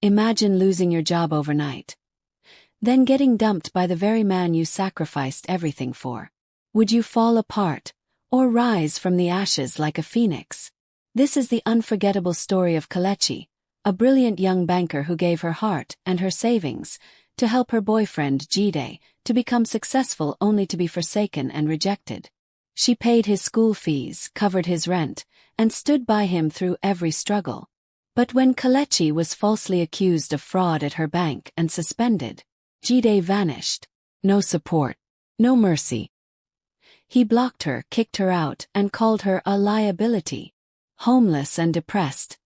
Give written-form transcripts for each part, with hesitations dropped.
Imagine losing your job overnight. Then getting dumped by the very man you sacrificed everything for. Would you fall apart, or rise from the ashes like a phoenix? This is the unforgettable story of Kelechi, a brilliant young banker who gave her heart and her savings to help her boyfriend Jide to become successful only to be forsaken and rejected. She paid his school fees, covered his rent, and stood by him through every struggle. But when Kelechi was falsely accused of fraud at her bank and suspended, Jide vanished. No support, no mercy. He blocked her, kicked her out, and called her a liability. Homeless and depressed,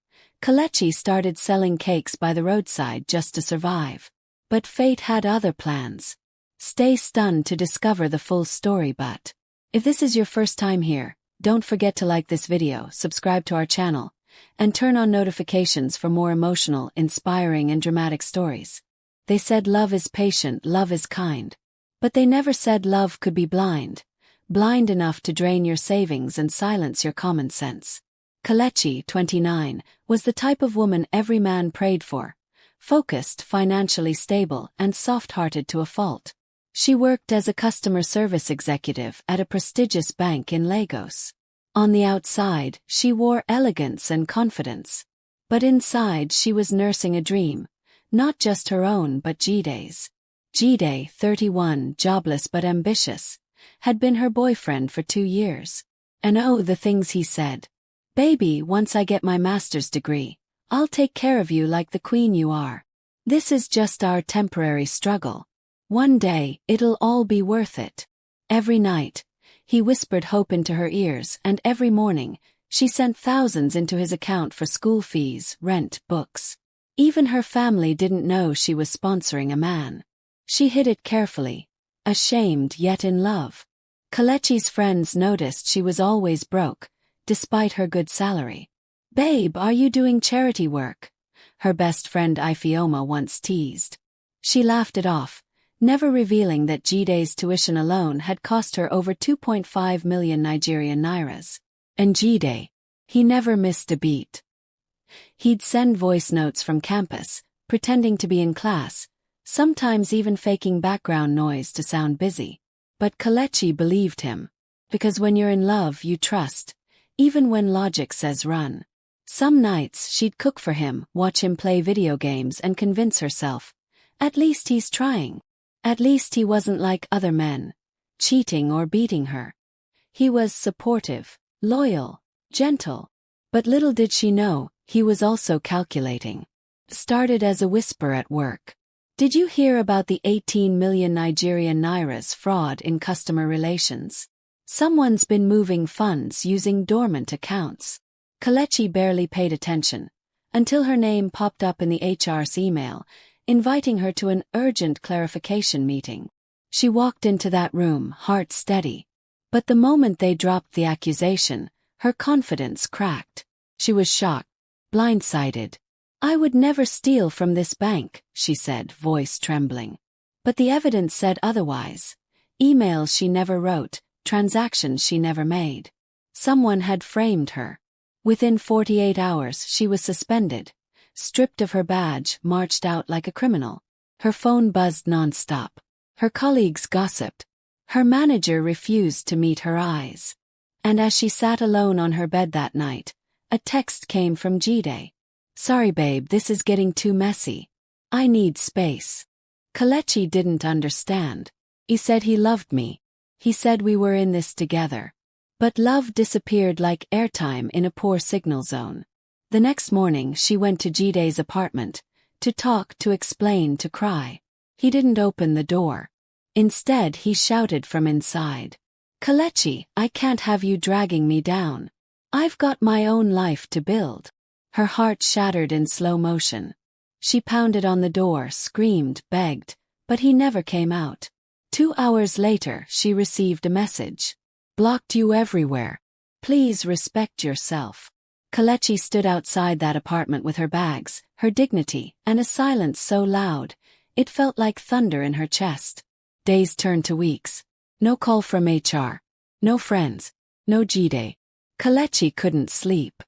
Kelechi started selling cakes by the roadside just to survive. But fate had other plans. Stay stunned to discover the full story. But if this is your first time here, don't forget to like this video, subscribe to our channel, and turn on notifications for more emotional, inspiring, and dramatic stories. They said love is patient, love is kind. But they never said love could be blind. Blind enough to drain your savings and silence your common sense. Kelechi, 29, was the type of woman every man prayed for. Focused, financially stable, and soft-hearted to a fault. She worked as a customer service executive at a prestigious bank in Lagos. On the outside, she wore elegance and confidence. But inside she was nursing a dream. Not just her own but Jide's. Jide, 31, jobless but ambitious, had been her boyfriend for 2 years. And oh, the things he said. Baby, once I get my master's degree, I'll take care of you like the queen you are. This is just our temporary struggle. One day, it'll all be worth it. Every night, he whispered hope into her ears, and every morning, she sent thousands into his account for school fees, rent, books. Even her family didn't know she was sponsoring a man. She hid it carefully, ashamed yet in love. Kelechi's friends noticed she was always broke, despite her good salary. Babe, are you doing charity work? Her best friend Ifeoma once teased. She laughed it off, never revealing that Jide's tuition alone had cost her over 2.5 million Nigerian nairas. And Jide, he never missed a beat. He'd send voice notes from campus, pretending to be in class, sometimes even faking background noise to sound busy. But Kelechi believed him. Because when you're in love, you trust, even when logic says run. Some nights she'd cook for him, watch him play video games, and convince herself, at least he's trying. At least he wasn't like other men, cheating or beating her. He was supportive, loyal, gentle. But little did she know, he was also calculating. Started as a whisper at work. Did you hear about the 18 million Nigerian nairas fraud in customer relations? Someone's been moving funds using dormant accounts. Kelechi barely paid attention, until her name popped up in the HR's email, inviting her to an urgent clarification meeting. She walked into that room, heart steady. But the moment they dropped the accusation, her confidence cracked. She was shocked, blindsided. I would never steal from this bank, she said, voice trembling. But the evidence said otherwise. Emails she never wrote, transactions she never made. Someone had framed her. Within 48 hours she was suspended, stripped of her badge, marched out like a criminal. Her phone buzzed non-stop. Her colleagues gossiped. Her manager refused to meet her eyes. And as she sat alone on her bed that night, a text came from Jide. Sorry babe, this is getting too messy. I need space. Kelechi didn't understand. He said he loved me. He said we were in this together. But love disappeared like airtime in a poor signal zone. The next morning she went to Jide's apartment, to talk, to explain, to cry. He didn't open the door. Instead he shouted from inside. Kelechi, I can't have you dragging me down. I've got my own life to build. Her heart shattered in slow motion. She pounded on the door, screamed, begged, but he never came out. 2 hours later she received a message. Blocked you everywhere. Please respect yourself. Kelechi stood outside that apartment with her bags, her dignity, and a silence so loud, it felt like thunder in her chest. Days turned to weeks. No call from HR. No friends. No Jide. Kelechi couldn't sleep.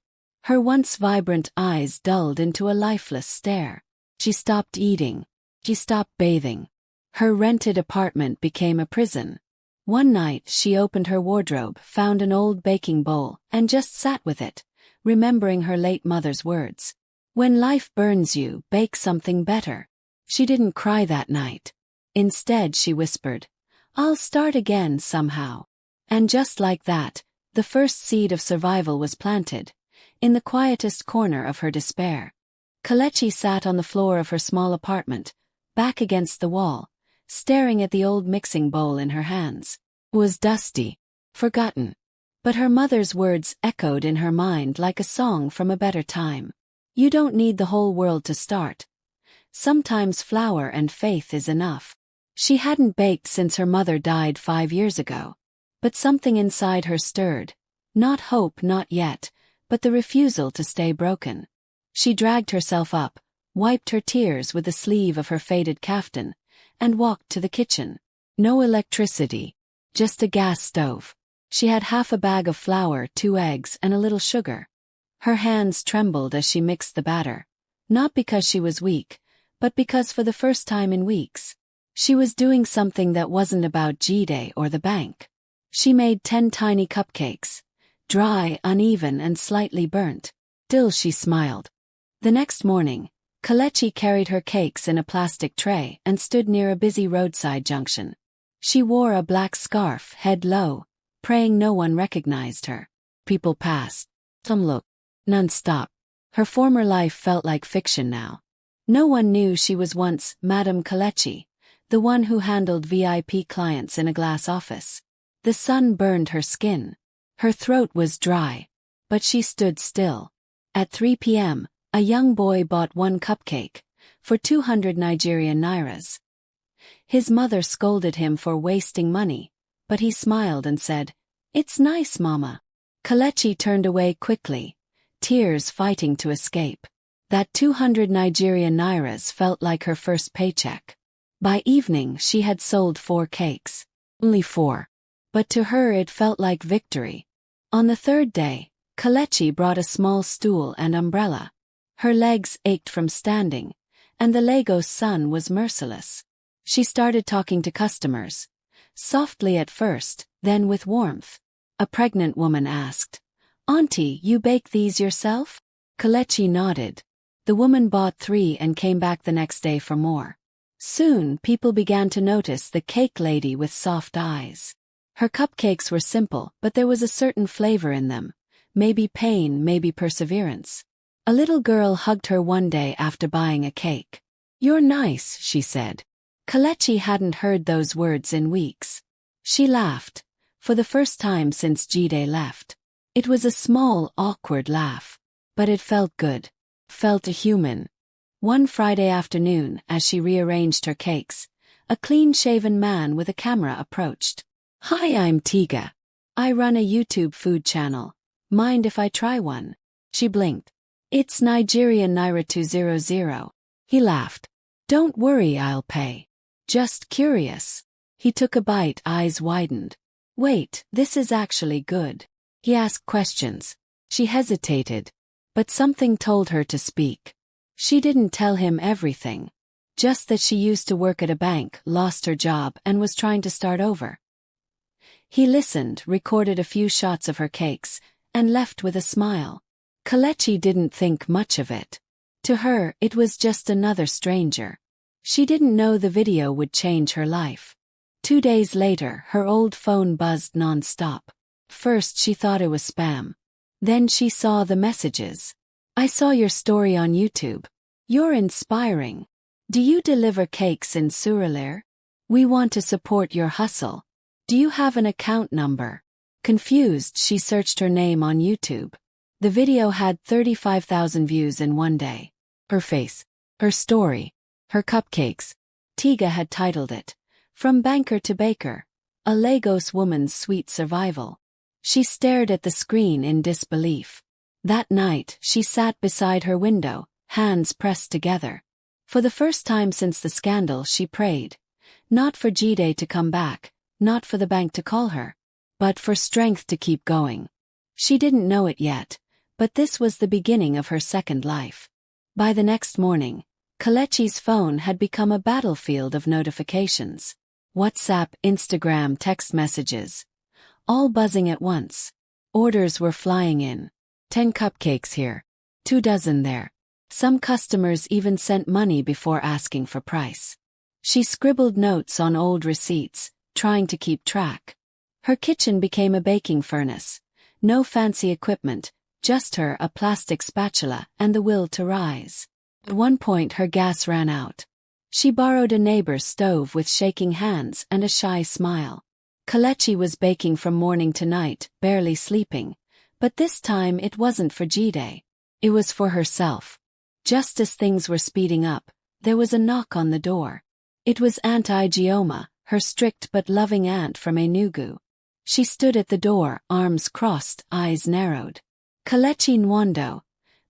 Her once vibrant eyes dulled into a lifeless stare. She stopped eating. She stopped bathing. Her rented apartment became a prison. One night she opened her wardrobe, found an old baking bowl, and just sat with it, remembering her late mother's words. When life burns you, bake something better. She didn't cry that night. Instead she whispered, "I'll start again somehow." And just like that, the first seed of survival was planted, in the quietest corner of her despair. Kelechi sat on the floor of her small apartment, back against the wall, staring at the old mixing bowl in her hands. It was dusty, forgotten. But her mother's words echoed in her mind like a song from a better time. You don't need the whole world to start. Sometimes flour and faith is enough. She hadn't baked since her mother died 5 years ago. But something inside her stirred. Not hope, not yet, but the refusal to stay broken. She dragged herself up, wiped her tears with the sleeve of her faded kaftan, and walked to the kitchen. No electricity, just a gas stove. She had half a bag of flour, 2 eggs, and a little sugar. Her hands trembled as she mixed the batter. Not because she was weak, but because for the first time in weeks, she was doing something that wasn't about G-Day or the bank. She made 10 tiny cupcakes, dry, uneven, and slightly burnt. Still she smiled. The next morning, Kelechi carried her cakes in a plastic tray and stood near a busy roadside junction. She wore a black scarf, head low, praying no one recognized her. People passed. Some looked. None stopped. Her former life felt like fiction now. No one knew she was once Madame Kelechi, the one who handled VIP clients in a glass office. The sun burned her skin. Her throat was dry. But she stood still. At 3 p.m., a young boy bought 1 cupcake, for 200 Nigerian nairas. His mother scolded him for wasting money, but he smiled and said, "It's nice, Mama." Kelechi turned away quickly, tears fighting to escape. That 200 Nigerian nairas felt like her first paycheck. By evening she had sold 4 cakes. Only 4. But to her it felt like victory. On the 3rd day, Kelechi brought a small stool and umbrella. Her legs ached from standing, and the Lagos sun was merciless. She started talking to customers. Softly at first, then with warmth. A pregnant woman asked, "Auntie, you bake these yourself?" Kelechi nodded. The woman bought 3 and came back the next day for more. Soon, people began to notice the cake lady with soft eyes. Her cupcakes were simple, but there was a certain flavor in them. Maybe pain, maybe perseverance. A little girl hugged her one day after buying a cake. "You're nice," she said. Kelechi hadn't heard those words in weeks. She laughed, for the first time since G-Day left. It was a small, awkward laugh. But it felt good. Felt a human. One Friday afternoon, as she rearranged her cakes, a clean-shaven man with a camera approached. "Hi, I'm Tiga. I run a YouTube food channel. Mind if I try one?" She blinked. "It's Nigerian Naira 200. He laughed. "Don't worry, I'll pay. Just curious." He took a bite, eyes widened. "Wait, this is actually good." He asked questions. She hesitated. But something told her to speak. She didn't tell him everything. Just that she used to work at a bank, lost her job, and was trying to start over. He listened, recorded a few shots of her cakes, and left with a smile. Kelechi didn't think much of it. To her, it was just another stranger. She didn't know the video would change her life. 2 days later, her old phone buzzed non-stop. First she thought it was spam. Then she saw the messages. "I saw your story on YouTube. You're inspiring. Do you deliver cakes in Surulere? We want to support your hustle. Do you have an account number?" Confused, she searched her name on YouTube. The video had 35,000 views in one day. Her face, her story, her cupcakes. Tiga had titled it, "From Banker to Baker, a Lagos Woman's Sweet Survival." She stared at the screen in disbelief. That night, she sat beside her window, hands pressed together. For the first time since the scandal, she prayed. Not for G-Day to come back, not for the bank to call her, but for strength to keep going. She didn't know it yet, but this was the beginning of her second life. By the next morning, Kelechi's phone had become a battlefield of notifications. WhatsApp, Instagram, text messages. All buzzing at once. Orders were flying in. 10 cupcakes here. 2 dozen there. Some customers even sent money before asking for price. She scribbled notes on old receipts, trying to keep track. Her kitchen became a baking furnace. No fancy equipment, just her, a plastic spatula, and the will to rise. At one point her gas ran out. She borrowed a neighbor's stove with shaking hands and a shy smile. Kelechi was baking from morning to night, barely sleeping. But this time it wasn't for Jide. It was for herself. Just as things were speeding up, there was a knock on the door. It was Aunt Ijeoma, her strict but loving aunt from Enugu. She stood at the door, arms crossed, eyes narrowed. Kelechi Nwondo,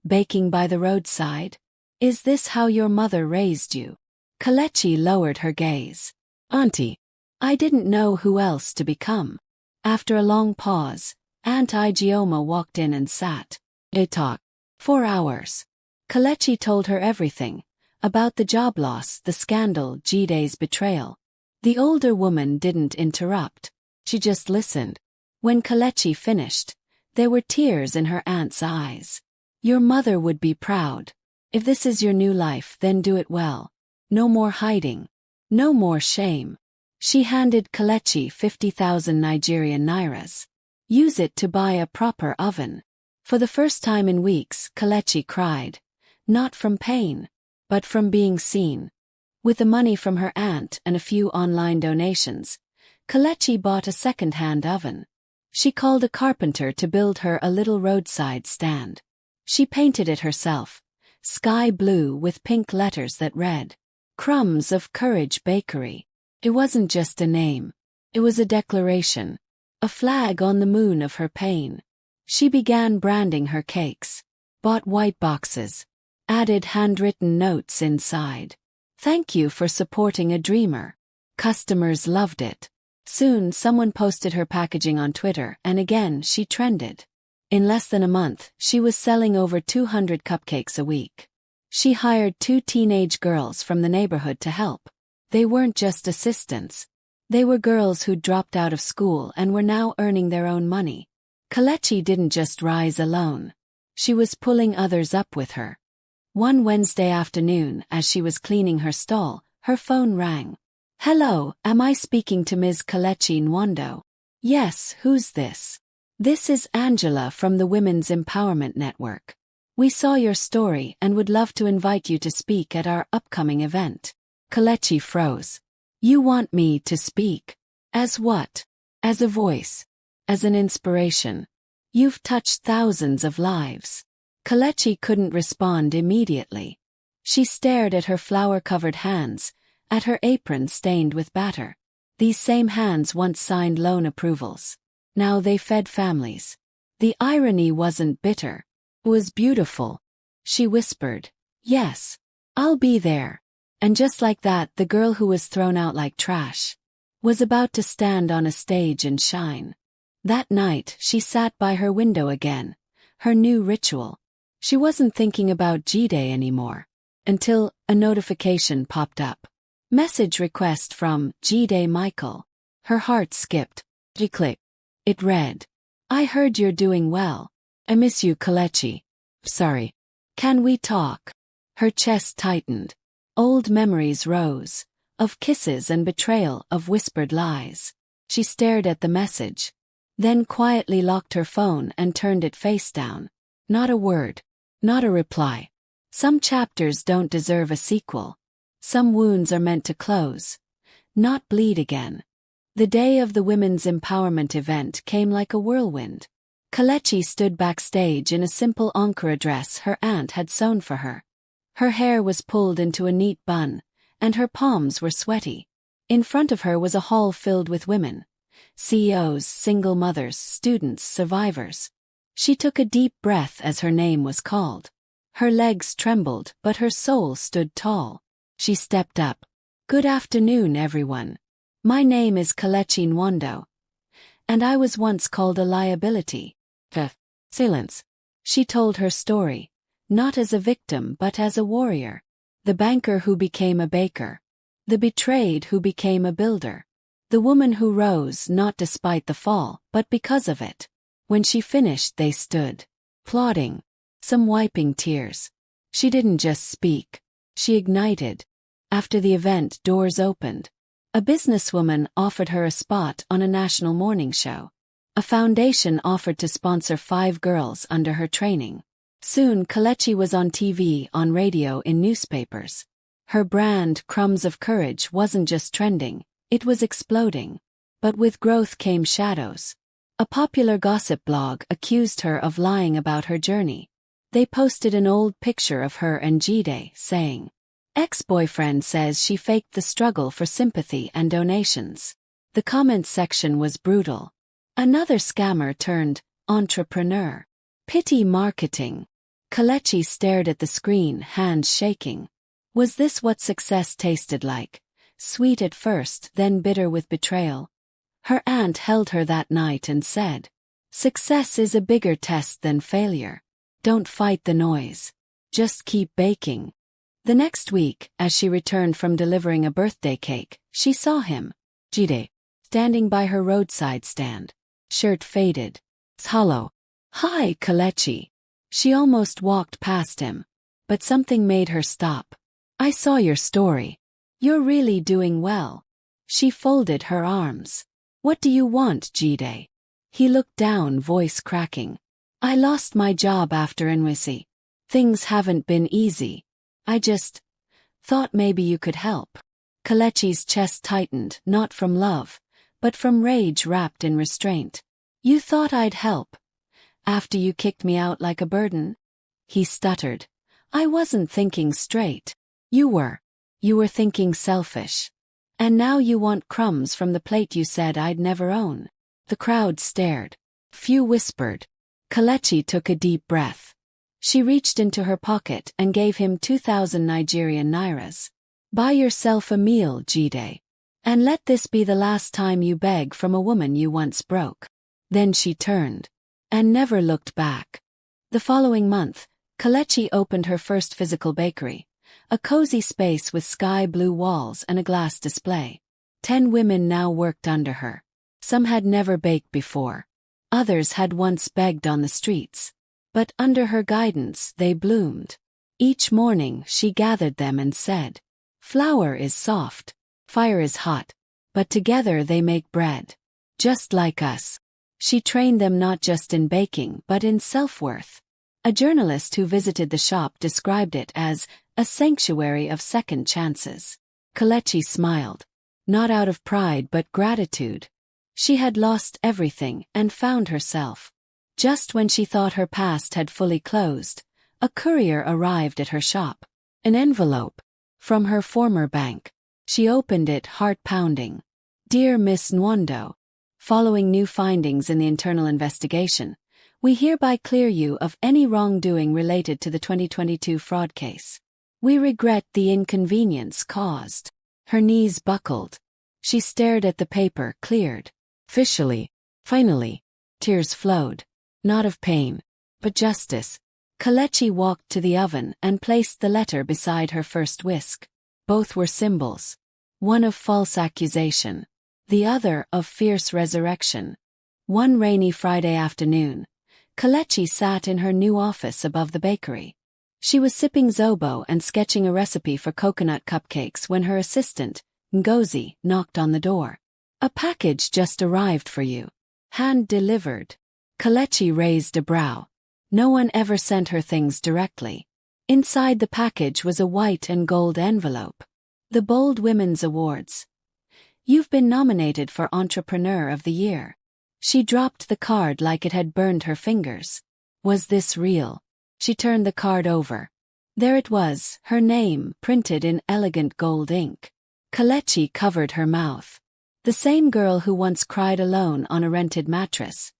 baking by the roadside? Is this how your mother raised you? Kelechi lowered her gaze. Auntie, I didn't know who else to become. After a long pause, Aunt Ijeoma walked in and sat. They talked. 4 hours. Kelechi told her everything. About the job loss, the scandal, Jide's betrayal. The older woman didn't interrupt. She just listened. When Kelechi finished, there were tears in her aunt's eyes. Your mother would be proud. If this is your new life, then do it well. No more hiding. No more shame. She handed Kelechi 50,000 Nigerian nairas. Use it to buy a proper oven. For the first time in weeks, Kelechi cried. Not from pain, but from being seen. With the money from her aunt and a few online donations, Kelechi bought a second-hand oven. She called a carpenter to build her a little roadside stand. She painted it herself, sky blue with pink letters that read, Crumbs of Courage Bakery. It wasn't just a name. It was a declaration. A flag on the moon of her pain. She began branding her cakes. Bought white boxes. Added handwritten notes inside. Thank you for supporting a dreamer. Customers loved it. Soon someone posted her packaging on Twitter and again she trended. In less than a month, she was selling over 200 cupcakes a week. She hired 2 teenage girls from the neighborhood to help. They weren't just assistants. They were girls who'd dropped out of school and were now earning their own money. Kelechi didn't just rise alone. She was pulling others up with her. One Wednesday afternoon, as she was cleaning her stall, her phone rang. Hello, am I speaking to Ms. Kelechi Nwondo? Yes, who's this? This is Angela from the Women's Empowerment Network. We saw your story and would love to invite you to speak at our upcoming event. Kelechi froze. You want me to speak? As what? As a voice. As an inspiration. You've touched thousands of lives. Kelechi couldn't respond immediately. She stared at her flour-covered hands, at her apron stained with batter. These same hands once signed loan approvals. Now they fed families. The irony wasn't bitter. It was beautiful. She whispered, Yes, I'll be there. And just like that, the girl who was thrown out like trash was about to stand on a stage and shine. That night, she sat by her window again, her new ritual. She wasn't thinking about Jide anymore. Until a notification popped up. Message request from Jide Michael. Her heart skipped. She clicked. It read, I heard you're doing well. I miss you, Kelechi. Sorry. Can we talk? Her chest tightened. Old memories rose. Of kisses and betrayal, of whispered lies. She stared at the message. Then quietly locked her phone and turned it face down. Not a word. Not a reply. Some chapters don't deserve a sequel. Some wounds are meant to close, not bleed again. The day of the Women's Empowerment event came like a whirlwind. Kelechi stood backstage in a simple Ankara dress her aunt had sewn for her. Her hair was pulled into a neat bun, and her palms were sweaty. In front of her was a hall filled with women. CEOs, single mothers, students, survivors. She took a deep breath as her name was called. Her legs trembled, but her soul stood tall. She stepped up. Good afternoon, everyone. My name is Kelechi Nwondo. And I was once called a liability. Silence. She told her story, not as a victim but as a warrior. The banker who became a baker. The betrayed who became a builder. The woman who rose not despite the fall, but because of it. When she finished, they stood, plodding, some wiping tears. She didn't just speak. She ignited. After the event, doors opened. A businesswoman offered her a spot on a national morning show. A foundation offered to sponsor 5 girls under her training. Soon Kelechi was on TV, on radio, in newspapers. Her brand, Crumbs of Courage, wasn't just trending, it was exploding. But with growth came shadows. A popular gossip blog accused her of lying about her journey. They posted an old picture of her and Jide, saying, "Ex-boyfriend says she faked the struggle for sympathy and donations." The comments section was brutal. Another scammer turned entrepreneur. Pity marketing. Kelechi stared at the screen, hands shaking. Was this what success tasted like? Sweet at first, then bitter with betrayal. Her aunt held her that night and said, "Success is a bigger test than failure. Don't fight the noise. Just keep baking." The next week, as she returned from delivering a birthday cake, she saw him, Jide, standing by her roadside stand. Shirt faded. Hollow. "Hi, Kelechi." She almost walked past him. But something made her stop. "I saw your story. You're really doing well." She folded her arms. "What do you want, Jide?" He looked down, voice cracking. "I lost my job after NYC. Things haven't been easy. I just thought maybe you could help." Kelechi's chest tightened, not from love, but from rage wrapped in restraint. "You thought I'd help? After you kicked me out like a burden?" He stuttered. "I wasn't thinking straight. You were. You were thinking selfish. And now you want crumbs from the plate you said I'd never own." The crowd stared. Few whispered. Kelechi took a deep breath. She reached into her pocket and gave him 2,000 Nigerian nairas. "Buy yourself a meal, Jide. And let this be the last time you beg from a woman you once broke." Then she turned. And never looked back. The following month, Kelechi opened her first physical bakery. A cozy space with sky-blue walls and a glass display. 10 women now worked under her. Some had never baked before. Others had once begged on the streets. But under her guidance, they bloomed. Each morning, she gathered them and said, "Flour is soft, fire is hot, but together they make bread. Just like us." She trained them not just in baking but in self-worth. A journalist who visited the shop described it as a sanctuary of second chances. Kelechi smiled. Not out of pride but gratitude. She had lost everything and found herself. Just when she thought her past had fully closed, a courier arrived at her shop. An envelope. From her former bank. She opened it, heart pounding. "Dear Miss Nwondo, following new findings in the internal investigation, we hereby clear you of any wrongdoing related to the 2022 fraud case. We regret the inconvenience caused." Her knees buckled. She stared at the paper, cleared. Officially. Finally. Tears flowed. Not of pain, but justice. Kelechi walked to the oven and placed the letter beside her first whisk. Both were symbols. One of false accusation. The other of fierce resurrection. One rainy Friday afternoon, Kelechi sat in her new office above the bakery. She was sipping zobo and sketching a recipe for coconut cupcakes when her assistant, Ngozi, knocked on the door. "A package just arrived for you. Hand-delivered." Kelechi raised a brow. No one ever sent her things directly. Inside the package was a white and gold envelope. The Bold Women's Awards. "You've been nominated for Entrepreneur of the Year." She dropped the card like it had burned her fingers. Was this real? She turned the card over. There it was, her name, printed in elegant gold ink. Kelechi covered her mouth. The same girl who once cried alone on a rented mattress.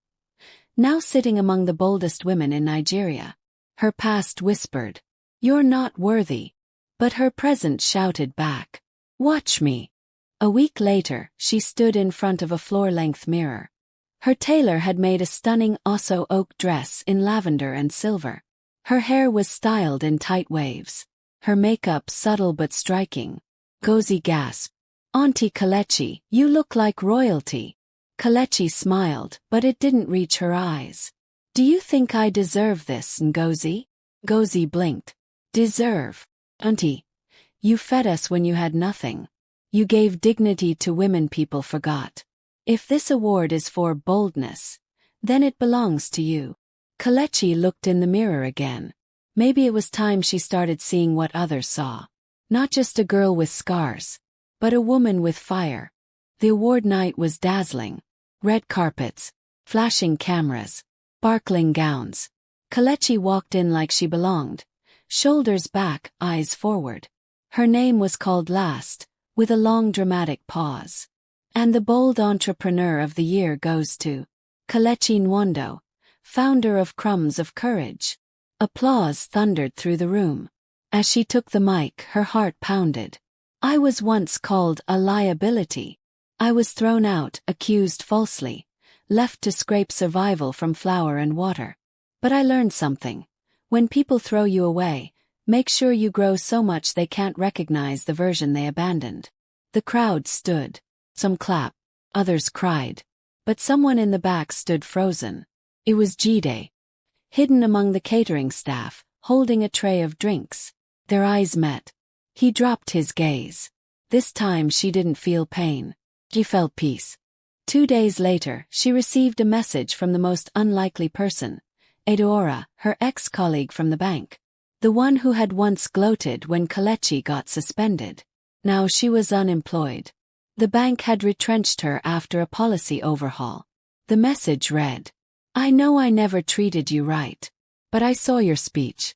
Now sitting among the boldest women in Nigeria. Her past whispered, "You're not worthy." But her present shouted back, "Watch me." A week later, she stood in front of a floor-length mirror. Her tailor had made a stunning Osso oak dress in lavender and silver. Her hair was styled in tight waves. her makeup subtle but striking. Ngozi gasped. Auntie Kelechi, you look like royalty. Kelechi smiled, but it didn't reach her eyes. Do you think I deserve this, Ngozi? Ngozi blinked. Deserve? Auntie, you fed us when you had nothing. You gave dignity to women people forgot. If this award is for boldness, then it belongs to you. Kelechi looked in the mirror again. Maybe it was time she started seeing what others saw. Not just a girl with scars, but a woman with fire. The award night was dazzling. Red carpets, flashing cameras, sparkling gowns. Kelechi walked in like she belonged, shoulders back, eyes forward. Her name was called last, with a long dramatic pause. And the bold entrepreneur of the year goes to Kelechi Nwondo, founder of Crumbs of Courage. Applause thundered through the room. As she took the mic, her heart pounded. I was once called a liability. I was thrown out, accused falsely, left to scrape survival from flour and water. But I learned something. When people throw you away, make sure you grow so much they can't recognize the version they abandoned. The crowd stood. Some clapped, others cried. But someone in the back stood frozen. It was Jide. Hidden among the catering staff, holding a tray of drinks. Their eyes met. He dropped his gaze. This time she didn't feel pain. She felt peace. 2 days later, she received a message from the most unlikely person, Edaora, her ex-colleague from the bank. The one who had once gloated when Kelechi got suspended. Now she was unemployed. The bank had retrenched her after a policy overhaul. The message read, I know I never treated you right. But I saw your speech.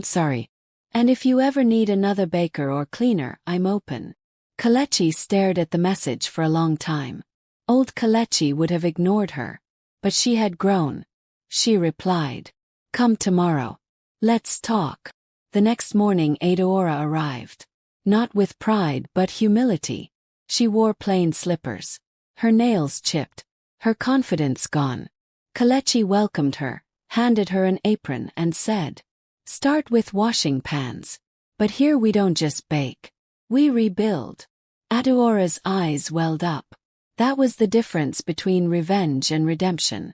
Sorry. And if you ever need another baker or cleaner, I'm open. Kelechi stared at the message for a long time. Old Kelechi would have ignored her. But she had grown. She replied, Come tomorrow. Let's talk. The next morning Edaora arrived. Not with pride but humility. She wore plain slippers. Her nails chipped. Her confidence gone. Kelechi welcomed her, handed her an apron and said, Start with washing pans. But here we don't just bake. We rebuild. Edaora's eyes welled up. That was the difference between revenge and redemption.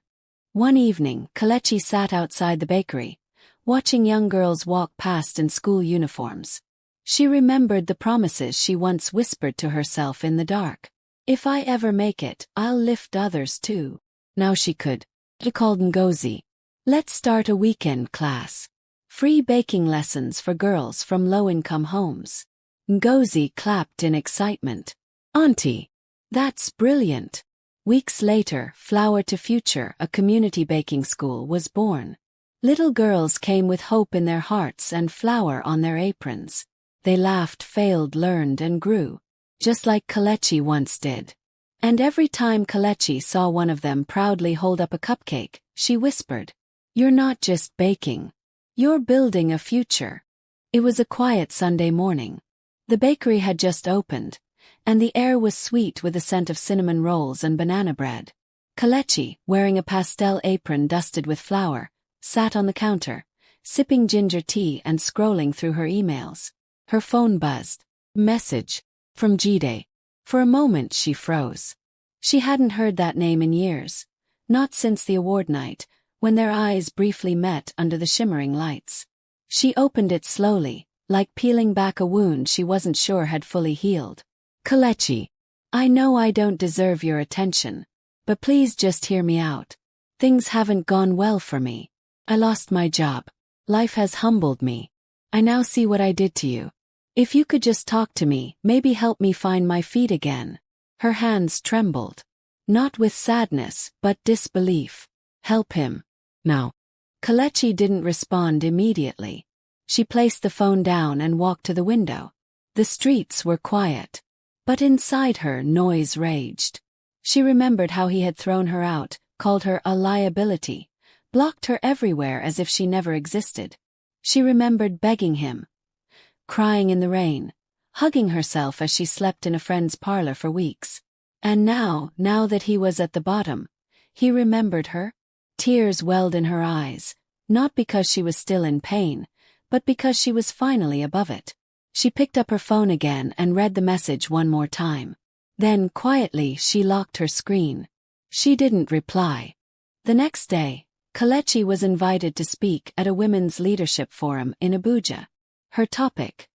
One evening, Kelechi sat outside the bakery, watching young girls walk past in school uniforms. She remembered the promises she once whispered to herself in the dark. If I ever make it, I'll lift others too. Now she could. She called Ngozi. Let's start a weekend class. Free baking lessons for girls from low-income homes. Ngozi clapped in excitement. Auntie, that's brilliant. Weeks later, Flower to Future, a community baking school, was born. Little girls came with hope in their hearts and flour on their aprons. They laughed, failed, learned, and grew. Just like Kelechi once did. And every time Kelechi saw one of them proudly hold up a cupcake, she whispered, You're not just baking. You're building a future. It was a quiet Sunday morning. The bakery had just opened, and the air was sweet with the scent of cinnamon rolls and banana bread. Kelechi, wearing a pastel apron dusted with flour, sat on the counter, sipping ginger tea and scrolling through her emails. Her phone buzzed. Message. From Jide. For a moment she froze. She hadn't heard that name in years. Not since the award night, when their eyes briefly met under the shimmering lights. She opened it slowly, like peeling back a wound she wasn't sure had fully healed. Kelechi, I know I don't deserve your attention, but please just hear me out. Things haven't gone well for me. I lost my job. Life has humbled me. I now see what I did to you. If you could just talk to me, maybe help me find my feet again. Her hands trembled. Not with sadness, but disbelief. Help him. Now. Kelechi didn't respond immediately. She placed the phone down and walked to the window. The streets were quiet. But inside her, noise raged. She remembered how he had thrown her out, called her a liability, blocked her everywhere as if she never existed. She remembered begging him, crying in the rain, hugging herself as she slept in a friend's parlor for weeks. And now that he was at the bottom, he remembered her. Tears welled in her eyes, not because she was still in pain, but because she was finally above it. She picked up her phone again and read the message one more time. Then, quietly, she locked her screen. She didn't reply. The next day, Kelechi was invited to speak at a women's leadership forum in Abuja. Her topic: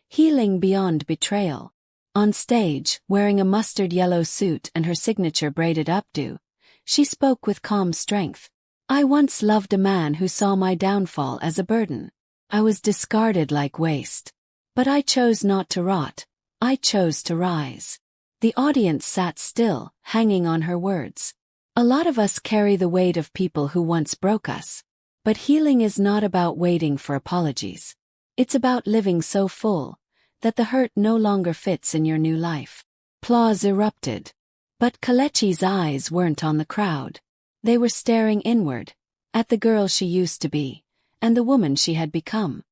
Healing Beyond Betrayal. On stage, wearing a mustard yellow suit and her signature braided updo, she spoke with calm strength. I once loved a man who saw my downfall as a burden. I was discarded like waste. But I chose not to rot. I chose to rise. The audience sat still, hanging on her words. A lot of us carry the weight of people who once broke us. But healing is not about waiting for apologies. It's about living so full that the hurt no longer fits in your new life. Applause erupted. But Kelechi's eyes weren't on the crowd. They were staring inward, at the girl she used to be, and the woman she had become.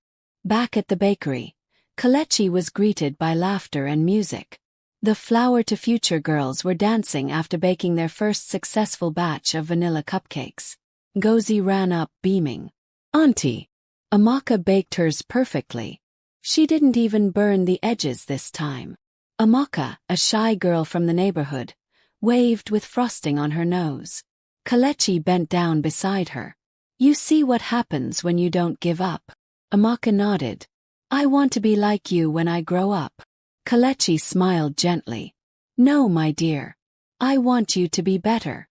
Back at the bakery, Kelechi was greeted by laughter and music. The Flower to Future girls were dancing after baking their first successful batch of vanilla cupcakes. Ngozi ran up, beaming. Auntie! Amaka baked hers perfectly. She didn't even burn the edges this time. Amaka, a shy girl from the neighborhood, waved with frosting on her nose. Kelechi bent down beside her. You see what happens when you don't give up. Amaka nodded. I want to be like you when I grow up. Kelechi smiled gently. No, my dear. I want you to be better.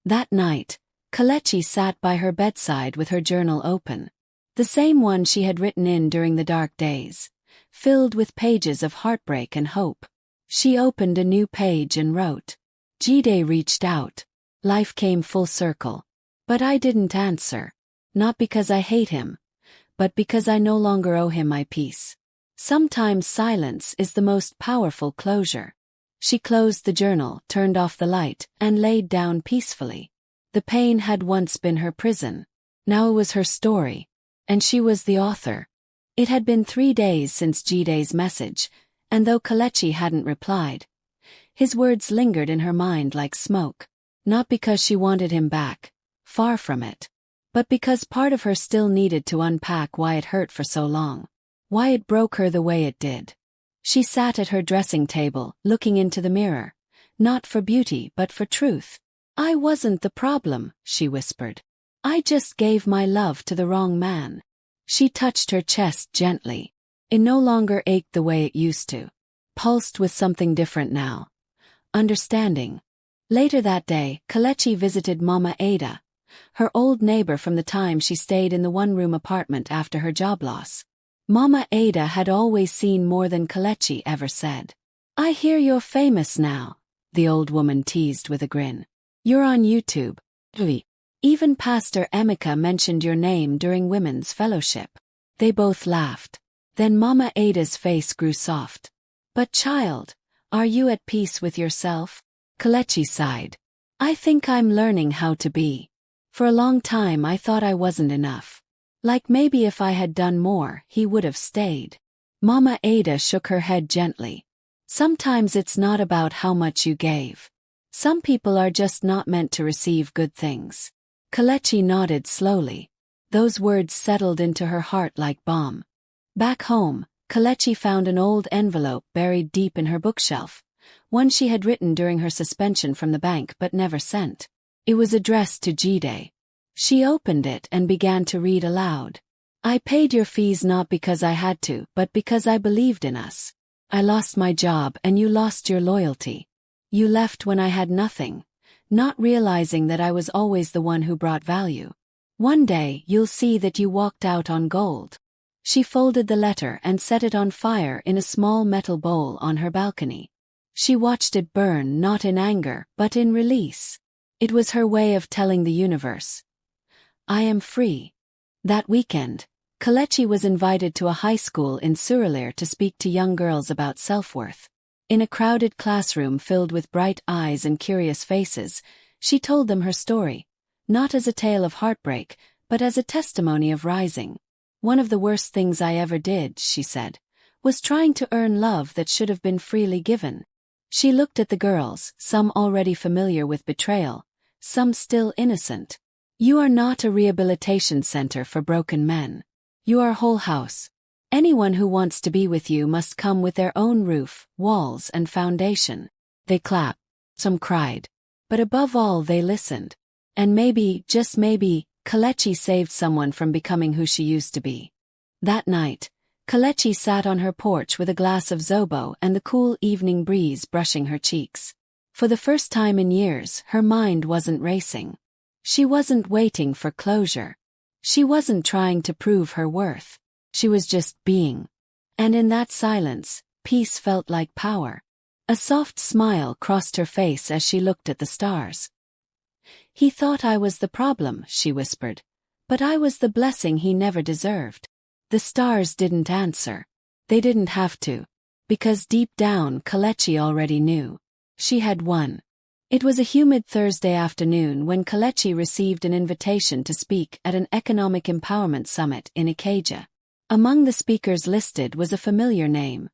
That night, Kelechi sat by her bedside with her journal open. The same one she had written in during the dark days, filled with pages of heartbreak and hope. She opened a new page and wrote. Jide reached out. Life came full circle. But I didn't answer. Not because I hate him, but because I no longer owe him my peace. Sometimes silence is the most powerful closure. She closed the journal, turned off the light, and laid down peacefully. The pain had once been her prison. Now it was her story. And she was the author. It had been 3 days since Jide's message, and though Kelechi hadn't replied, his words lingered in her mind like smoke. Not because she wanted him back, far from it, but because part of her still needed to unpack why it hurt for so long, why it broke her the way it did. She sat at her dressing table, looking into the mirror, not for beauty but for truth. I wasn't the problem, she whispered. I just gave my love to the wrong man. She touched her chest gently. It no longer ached the way it used to. Pulsed with something different now. Understanding. Later that day, Kelechi visited Mama Ada, her old neighbor from the time she stayed in the one-room apartment after her job loss. Mama Ada had always seen more than Kelechi ever said. I hear you're famous now, the old woman teased with a grin. You're on YouTube. Even Pastor Emeka mentioned your name during women's fellowship. They both laughed. Then Mama Ada's face grew soft. But child, are you at peace with yourself? Kelechi sighed. I think I'm learning how to be. For a long time I thought I wasn't enough. Like maybe if I had done more, he would have stayed. Mama Ada shook her head gently. Sometimes it's not about how much you gave. Some people are just not meant to receive good things. Kelechi nodded slowly. Those words settled into her heart like balm. Back home, Kelechi found an old envelope buried deep in her bookshelf, one she had written during her suspension from the bank but never sent. It was addressed to Jide. She opened it and began to read aloud. I paid your fees not because I had to, but because I believed in us. I lost my job and you lost your loyalty. You left when I had nothing, not realizing that I was always the one who brought value. One day you'll see that you walked out on gold. She folded the letter and set it on fire in a small metal bowl on her balcony. She watched it burn not in anger but in release. It was her way of telling the universe, I am free. That weekend, Kelechi was invited to a high school in Surulere to speak to young girls about self-worth. In a crowded classroom filled with bright eyes and curious faces, she told them her story, not as a tale of heartbreak, but as a testimony of rising. One of the worst things I ever did, she said, was trying to earn love that should have been freely given. She looked at the girls, some already familiar with betrayal, some still innocent. You are not a rehabilitation center for broken men. You are whole house. Anyone who wants to be with you must come with their own roof, walls and foundation. They clapped. Some cried. But above all they listened. And maybe, just maybe, Kelechi saved someone from becoming who she used to be. That night, Kelechi sat on her porch with a glass of zobo and the cool evening breeze brushing her cheeks. For the first time in years, her mind wasn't racing. She wasn't waiting for closure. She wasn't trying to prove her worth. She was just being. And in that silence, peace felt like power. A soft smile crossed her face as she looked at the stars. He thought I was the problem, she whispered. But I was the blessing he never deserved. The stars didn't answer. They didn't have to. Because deep down Kelechi already knew. She had won. It was a humid Thursday afternoon when Kelechi received an invitation to speak at an economic empowerment summit in Ikeja. Among the speakers listed was a familiar name,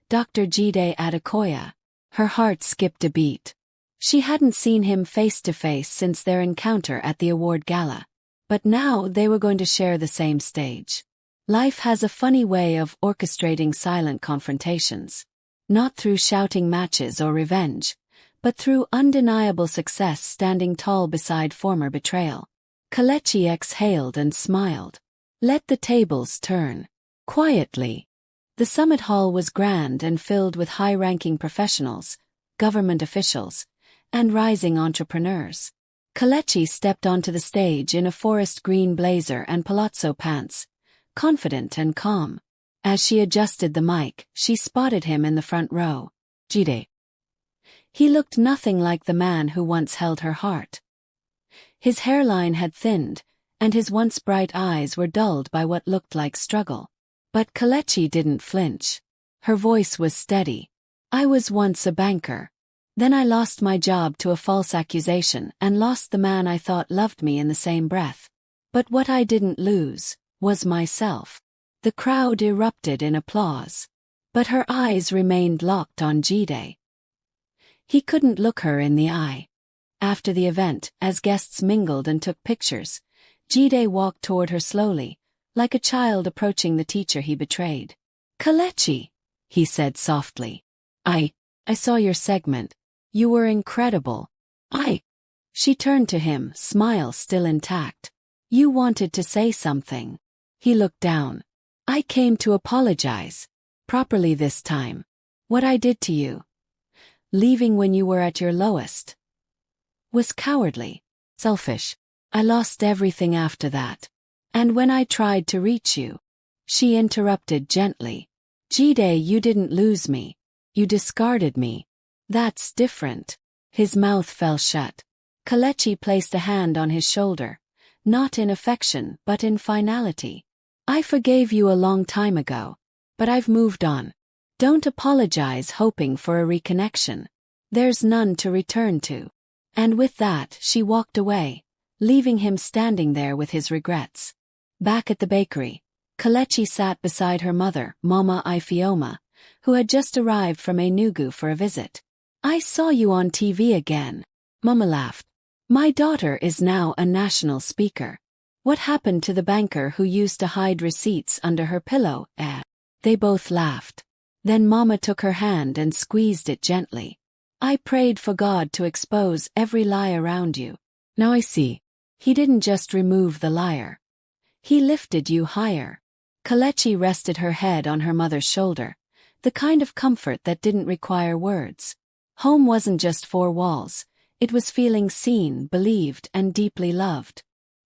Dr. Jide Adekoya. Her heart skipped a beat. She hadn't seen him face to face since their encounter at the award gala. But now they were going to share the same stage. Life has a funny way of orchestrating silent confrontations. Not through shouting matches or revenge, but through undeniable success standing tall beside former betrayal. Kelechi exhaled and smiled. Let the tables turn. Quietly. The summit hall was grand and filled with high-ranking professionals, government officials, and rising entrepreneurs. Kelechi stepped onto the stage in a forest green blazer and palazzo pants, confident and calm. As she adjusted the mic, she spotted him in the front row. Jide. He looked nothing like the man who once held her heart. His hairline had thinned, and his once bright eyes were dulled by what looked like struggle. But Kelechi didn't flinch. Her voice was steady. I was once a banker. Then I lost my job to a false accusation and lost the man I thought loved me in the same breath. But what I didn't lose was myself. The crowd erupted in applause. But her eyes remained locked on Jide. He couldn't look her in the eye. After the event, as guests mingled and took pictures, Jide walked toward her slowly, like a child approaching the teacher he betrayed. Kelechi, he said softly. I saw your segment. You were incredible. She turned to him, smile still intact. You wanted to say something. He looked down. I came to apologize. Properly this time. What I did to you, leaving when you were at your lowest, was cowardly, selfish. I lost everything after that. And when I tried to reach you, she interrupted gently. Jide, you didn't lose me. You discarded me. That's different. His mouth fell shut. Kelechi placed a hand on his shoulder, not in affection but in finality. I forgave you a long time ago, but I've moved on. Don't apologize hoping for a reconnection. There's none to return to. And with that she walked away, leaving him standing there with his regrets. Back at the bakery, Kelechi sat beside her mother, Mama Ifeoma, who had just arrived from Enugu for a visit. I saw you on TV again. Mama laughed. My daughter is now a national speaker. What happened to the banker who used to hide receipts under her pillow? They both laughed. Then Mama took her hand and squeezed it gently. I prayed for God to expose every lie around you. Now I see. He didn't just remove the liar. He lifted you higher. Kelechi rested her head on her mother's shoulder, the kind of comfort that didn't require words. Home wasn't just four walls. It was feeling seen, believed, and deeply loved.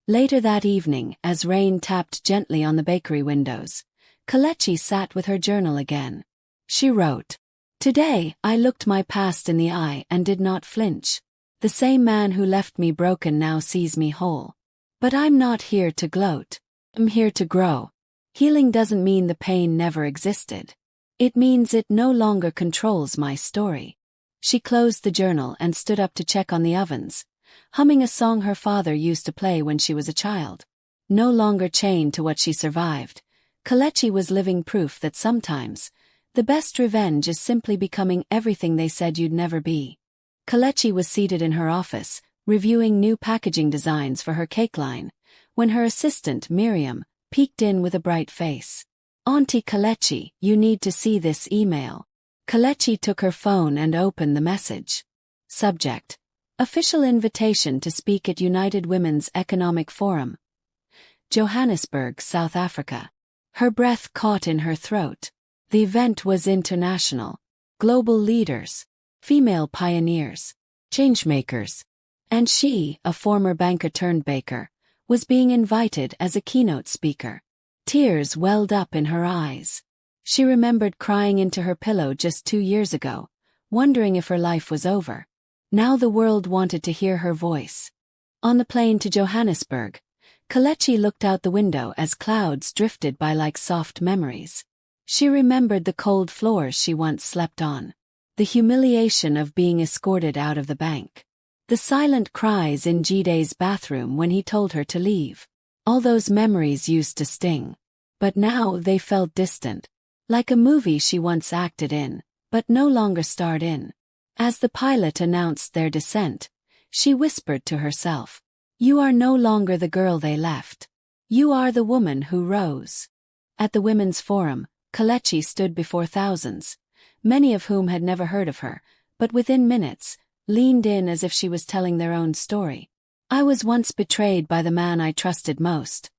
Later that evening, as rain tapped gently on the bakery windows, Kelechi sat with her journal again. She wrote, Today, I looked my past in the eye and did not flinch. The same man who left me broken now sees me whole. But I'm not here to gloat. I'm here to grow. Healing doesn't mean the pain never existed. It means it no longer controls my story. She closed the journal and stood up to check on the ovens, humming a song her father used to play when she was a child. No longer chained to what she survived, Kelechi was living proof that sometimes, the best revenge is simply becoming everything they said you'd never be. Kelechi was seated in her office, reviewing new packaging designs for her cake line, when her assistant, Miriam, peeked in with a bright face. "Auntie Kelechi, you need to see this email." Kelechi took her phone and opened the message. Subject: Official invitation to speak at United Women's Economic Forum, Johannesburg, South Africa. Her breath caught in her throat. The event was international. Global leaders, female pioneers, changemakers. And she, a former banker turned baker, was being invited as a keynote speaker. Tears welled up in her eyes. She remembered crying into her pillow just 2 years ago, wondering if her life was over. Now the world wanted to hear her voice. On the plane to Johannesburg, Kelechi looked out the window as clouds drifted by like soft memories. She remembered the cold floors she once slept on, the humiliation of being escorted out of the bank, the silent cries in Jide's bathroom when he told her to leave. All those memories used to sting. But now they felt distant, like a movie she once acted in, but no longer starred in. As the pilot announced their descent, she whispered to herself, "You are no longer the girl they left. You are the woman who rose." At the Women's Forum, Kelechi stood before thousands, many of whom had never heard of her, but within minutes, leaned in as if she was telling their own story. "I was once betrayed by the man I trusted most,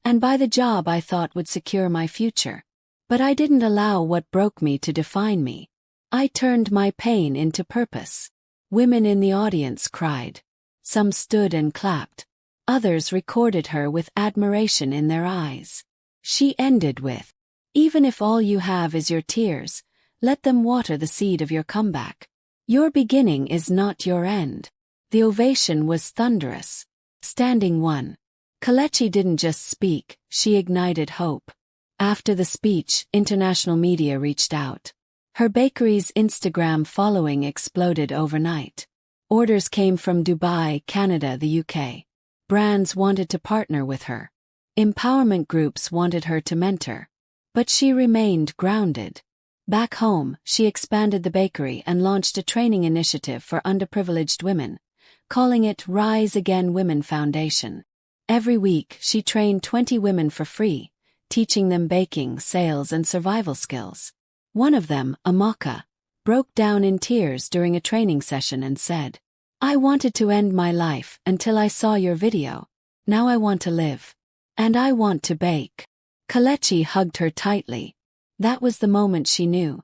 and by the job I thought would secure my future. But I didn't allow what broke me to define me. I turned my pain into purpose." Women in the audience cried. Some stood and clapped. Others recorded her with admiration in their eyes. She ended with, "Even if all you have is your tears, let them water the seed of your comeback. Your beginning is not your end." The ovation was thunderous. Standing one. Kelechi didn't just speak, she ignited hope. After the speech, international media reached out. Her bakery's Instagram following exploded overnight. Orders came from Dubai, Canada, the UK. Brands wanted to partner with her. Empowerment groups wanted her to mentor. But she remained grounded. Back home, she expanded the bakery and launched a training initiative for underprivileged women, calling it Rise Again Women Foundation. Every week, she trained 20 women for free, teaching them baking, sales, and survival skills. One of them, Amaka, broke down in tears during a training session and said, "I wanted to end my life until I saw your video. Now I want to live. And I want to bake." Kelechi hugged her tightly. That was the moment she knew.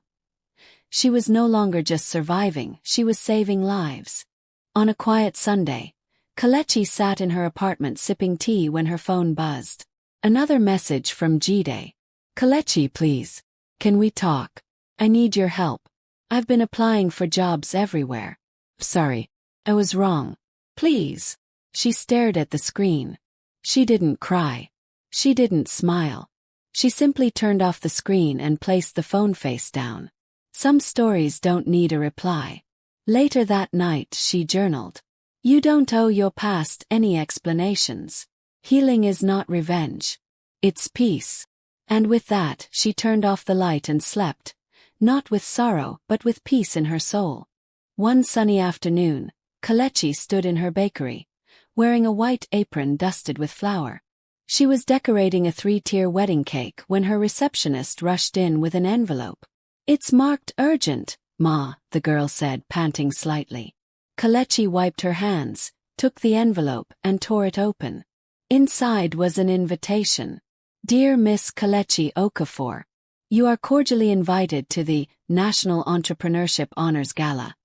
She was no longer just surviving, she was saving lives. On a quiet Sunday, Kelechi sat in her apartment sipping tea when her phone buzzed. Another message from Jide. "Kelechi, please. Can we talk? I need your help. I've been applying for jobs everywhere. Sorry. I was wrong. Please." She stared at the screen. She didn't cry. She didn't smile. She simply turned off the screen and placed the phone face down. Some stories don't need a reply. Later that night, she journaled. "You don't owe your past any explanations. Healing is not revenge. It's peace." And with that, she turned off the light and slept, not with sorrow but with peace in her soul. One sunny afternoon, Kelechi stood in her bakery, wearing a white apron dusted with flour. She was decorating a 3-tier wedding cake when her receptionist rushed in with an envelope. "It's marked urgent, Ma," the girl said, panting slightly. Kelechi wiped her hands, took the envelope, and tore it open. Inside was an invitation. "Dear Miss Kelechi Okafor, you are cordially invited to the National Entrepreneurship Honors Gala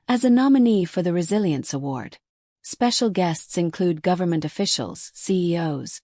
as a nominee for the Resilience Award. Special guests include government officials, CEOs,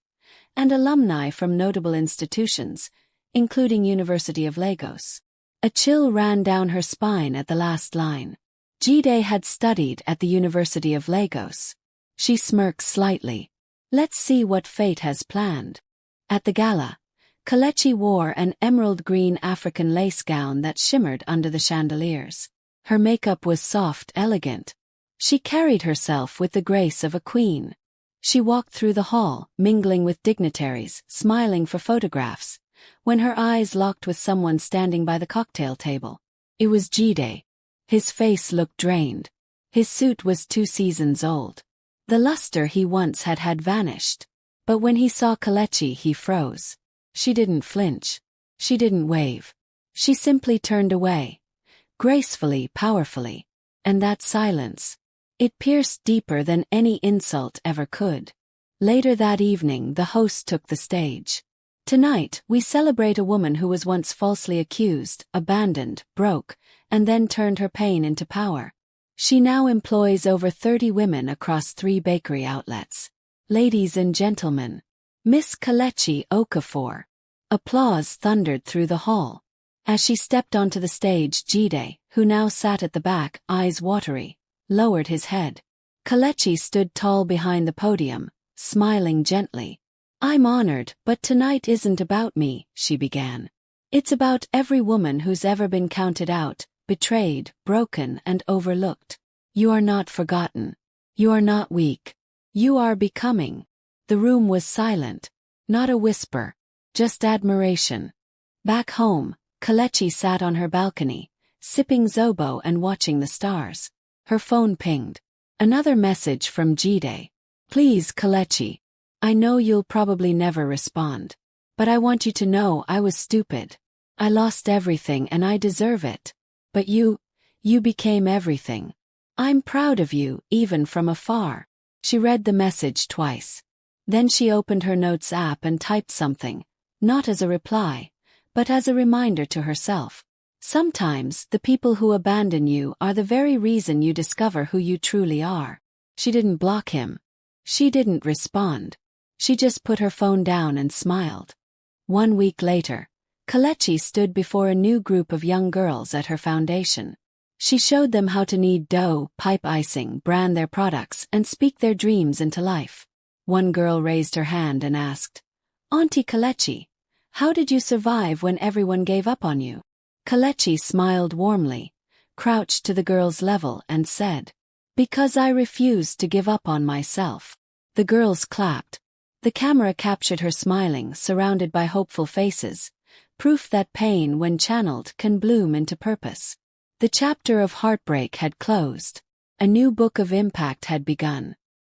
and alumni from notable institutions, including University of Lagos." A chill ran down her spine at the last line. Jide had studied at the University of Lagos. She smirked slightly. Let's see what fate has planned. At the gala, Kelechi wore an emerald green African lace gown that shimmered under the chandeliers. Her makeup was soft, elegant. She carried herself with the grace of a queen. She walked through the hall, mingling with dignitaries, smiling for photographs, when her eyes locked with someone standing by the cocktail table. It was Jide. His face looked drained. His suit was 2 seasons old. The luster he once had vanished. But when he saw Kelechi, he froze. She didn't flinch. She didn't wave. She simply turned away. Gracefully, powerfully. And that silence. It pierced deeper than any insult ever could. Later that evening, the host took the stage. Tonight, we celebrate a woman who was once falsely accused, abandoned, broke, and then turned her pain into power. She now employs over 30 women across 3 bakery outlets. Ladies and gentlemen, Miss Kelechi Okafor. Applause thundered through the hall. As she stepped onto the stage, Jide, who now sat at the back, eyes watery, lowered his head. Kelechi stood tall behind the podium, smiling gently. "I'm honored, but tonight isn't about me," she began. "It's about every woman who's ever been counted out, betrayed, broken, and overlooked. You are not forgotten. You are not weak. You are becoming." The room was silent. Not a whisper. Just admiration. Back home, Kelechi sat on her balcony, sipping zobo and watching the stars. Her phone pinged. Another message from Jide. "Please, Kelechi. I know you'll probably never respond. But I want you to know I was stupid. I lost everything and I deserve it. But you became everything. I'm proud of you, even from afar." She read the message twice. Then she opened her notes app and typed something, not as a reply, but as a reminder to herself. Sometimes, the people who abandon you are the very reason you discover who you truly are. She didn't block him. She didn't respond. She just put her phone down and smiled. 1 week later, Kelechi stood before a new group of young girls at her foundation. She showed them how to knead dough, pipe icing, brand their products, and speak their dreams into life. One girl raised her hand and asked, "Auntie Kelechi, how did you survive when everyone gave up on you?" Kelechi smiled warmly, crouched to the girl's level and said, "Because I refused to give up on myself." The girls clapped. The camera captured her smiling, surrounded by hopeful faces, proof that pain, when channeled, can bloom into purpose. The chapter of heartbreak had closed. A new book of impact had begun.